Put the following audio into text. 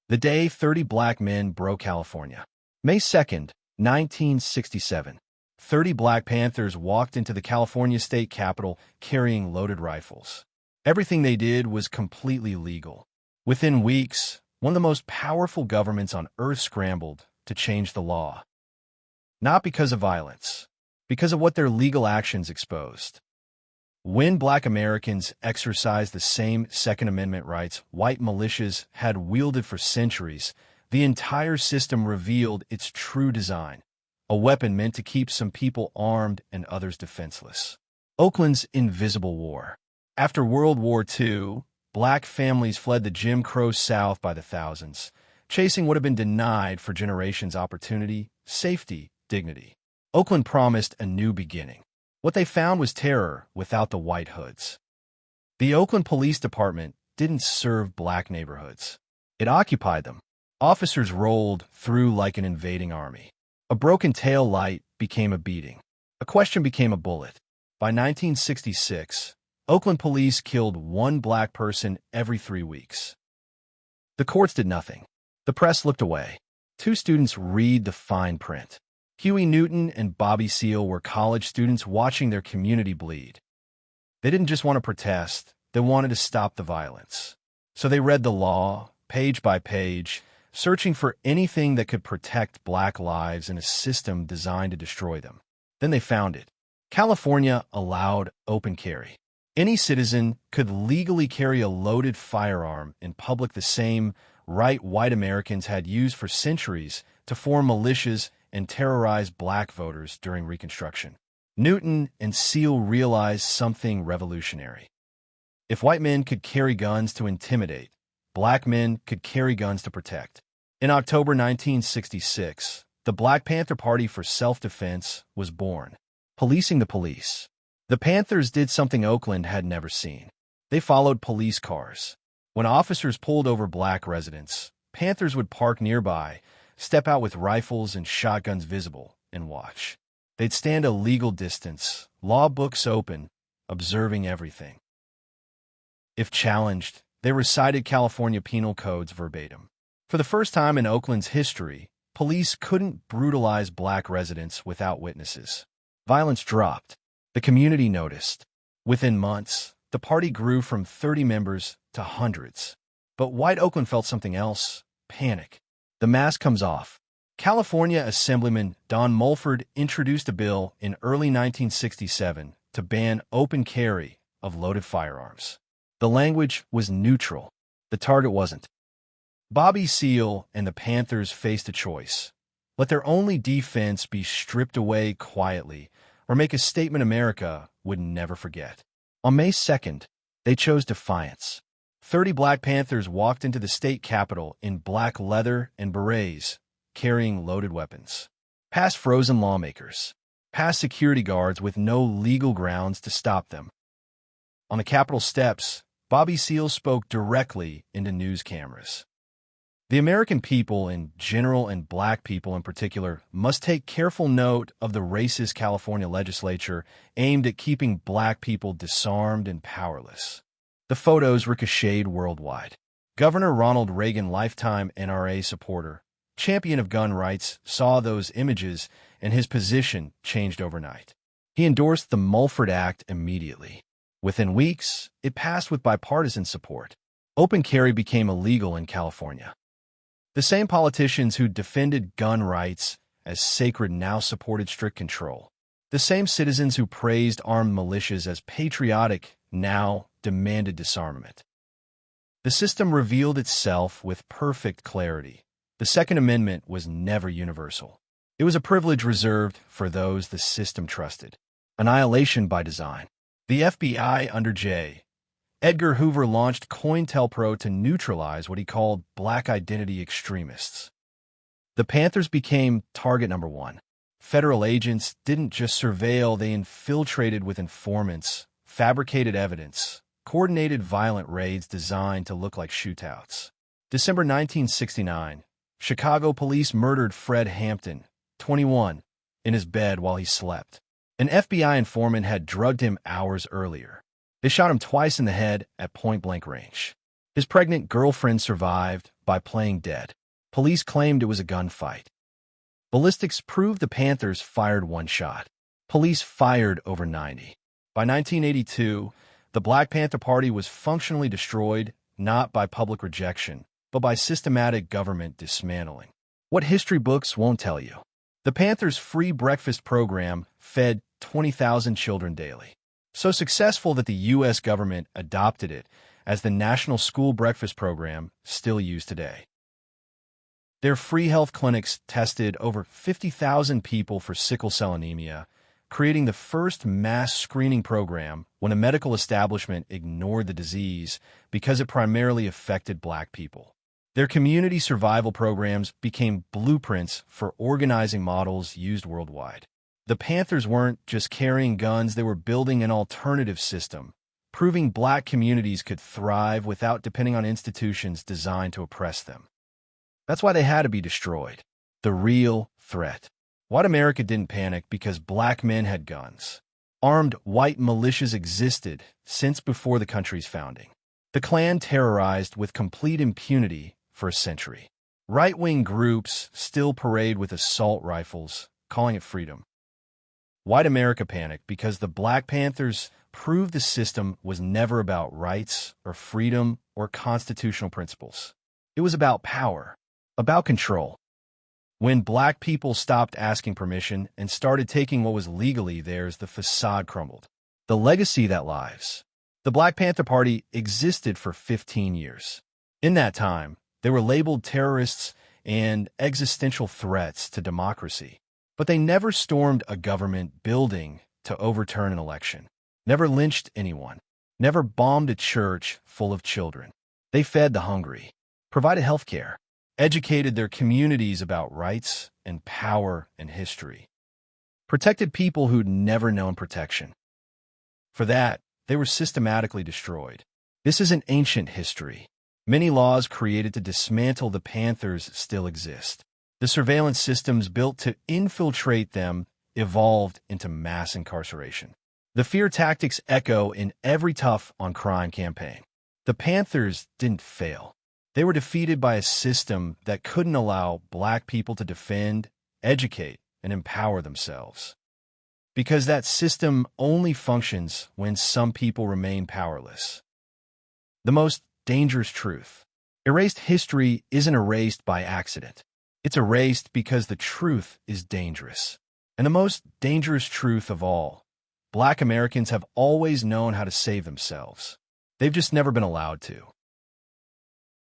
The day 30 black men broke California. May 2nd, 1967. 30 Black Panthers walked into the California state capitol carrying loaded rifles. Everything they did was completely legal. Within weeks, one of the most powerful governments on earth scrambled to change the law. Not because of violence, because of what their legal actions exposed. When Black Americans exercised the same Second Amendment rights white militias had wielded for centuries, the entire system revealed its true design, a weapon meant to keep some people armed and others defenseless. Oakland's Invisible War. After World War II, black families fled the Jim Crow South by the thousands, chasing what had been denied for generations: opportunity, safety, dignity. Oakland promised a new beginning. What they found was terror without the white hoods. The Oakland Police Department didn't serve black neighborhoods. It occupied them. Officers rolled through like an invading army. A broken tail light became a beating. A question became a bullet. By 1966, Oakland police killed one black person every 3 weeks. The courts did nothing. The press looked away. 2 students read the fine print. Huey Newton and Bobby Seale were college students watching their community bleed. They didn't just want to protest, they wanted to stop the violence. So they read the law, page by page, searching for anything that could protect black lives in a system designed to destroy them. Then they found it. California allowed open carry. Any citizen could legally carry a loaded firearm in public, the same right white Americans had used for centuries to form militias and terrorize black voters during Reconstruction. Newton and Seale realized something revolutionary. If white men could carry guns to intimidate, black men could carry guns to protect. In October 1966, the Black Panther Party for Self-Defense was born, policing the police. The Panthers did something Oakland had never seen. They followed police cars. When officers pulled over black residents, Panthers would park nearby, step out with rifles and shotguns visible, and watch. They'd stand a legal distance, law books open, observing everything. If challenged, they recited California penal codes verbatim. For the first time in Oakland's history, police couldn't brutalize black residents without witnesses. Violence dropped. The community noticed. Within months, the party grew from 30 members to hundreds. But white Oakland felt something else: panic. The mask comes off. California Assemblyman Don Mulford introduced a bill in early 1967 to ban open carry of loaded firearms. The language was neutral. The target wasn't. Bobby Seale and the Panthers faced a choice: let their only defense be stripped away quietly, or make a statement America would never forget. On May 2nd, they chose defiance. 30 Black Panthers walked into the state capitol in black leather and berets, carrying loaded weapons. Past frozen lawmakers. Past security guards with no legal grounds to stop them. On the Capitol steps, Bobby Seale spoke directly into news cameras. The American people in general, and black people in particular, must take careful note of the racist California legislature aimed at keeping black people disarmed and powerless. The photos ricocheted worldwide. Governor Ronald Reagan, lifetime NRA supporter, champion of gun rights, saw those images, and his position changed overnight. He endorsed the Mulford Act immediately. Within weeks, it passed with bipartisan support. Open carry became illegal in California. The same politicians who defended gun rights as sacred now supported strict control. The same citizens who praised armed militias as patriotic now demanded disarmament. The system revealed itself with perfect clarity. The Second Amendment was never universal. It was a privilege reserved for those the system trusted. Annihilation by design. The FBI under J. Edgar Hoover launched COINTELPRO to neutralize what he called black identity extremists. The Panthers became target number one. Federal agents didn't just surveil, they infiltrated with informants, fabricated evidence, coordinated violent raids designed to look like shootouts. December 1969, Chicago police murdered Fred Hampton, 21, in his bed while he slept. An FBI informant had drugged him hours earlier. They shot him twice in the head at point-blank range. His pregnant girlfriend survived by playing dead. Police claimed it was a gunfight. Ballistics proved the Panthers fired one shot. Police fired over 90. By 1982, the Black Panther Party was functionally destroyed, not by public rejection, but by systematic government dismantling. What history books won't tell you. The Panthers' free breakfast program fed 20,000 children daily. So successful that the U.S. government adopted it as the national school breakfast program still used today. Their free health clinics tested over 50,000 people for sickle cell anemia, creating the first mass screening program when a medical establishment ignored the disease because it primarily affected Black people. Their community survival programs became blueprints for organizing models used worldwide. The Panthers weren't just carrying guns, they were building an alternative system, proving Black communities could thrive without depending on institutions designed to oppress them. That's why they had to be destroyed. The real threat. White America didn't panic because Black men had guns. Armed white militias existed since before the country's founding. The Klan terrorized with complete impunity for a century. Right-wing groups still parade with assault rifles, calling it freedom. White America panicked because the Black Panthers proved the system was never about rights or freedom or constitutional principles. It was about power, about control. When Black people stopped asking permission and started taking what was legally theirs, the facade crumbled. The legacy that lives. The Black Panther Party existed for 15 years. In that time, they were labeled terrorists and existential threats to democracy. But they never stormed a government building to overturn an election, never lynched anyone, never bombed a church full of children. They fed the hungry, provided health care, educated their communities about rights and power and history, protected people who'd never known protection. For that, they were systematically destroyed. This isn't ancient history. Many laws created to dismantle the Panthers still exist. The surveillance systems built to infiltrate them evolved into mass incarceration. The fear tactics echo in every tough on crime campaign. The Panthers didn't fail. They were defeated by a system that couldn't allow Black people to defend, educate, and empower themselves. Because that system only functions when some people remain powerless. The most dangerous truth. Erased history isn't erased by accident. It's erased because the truth is dangerous. And the most dangerous truth of all, Black Americans have always known how to save themselves. They've just never been allowed to.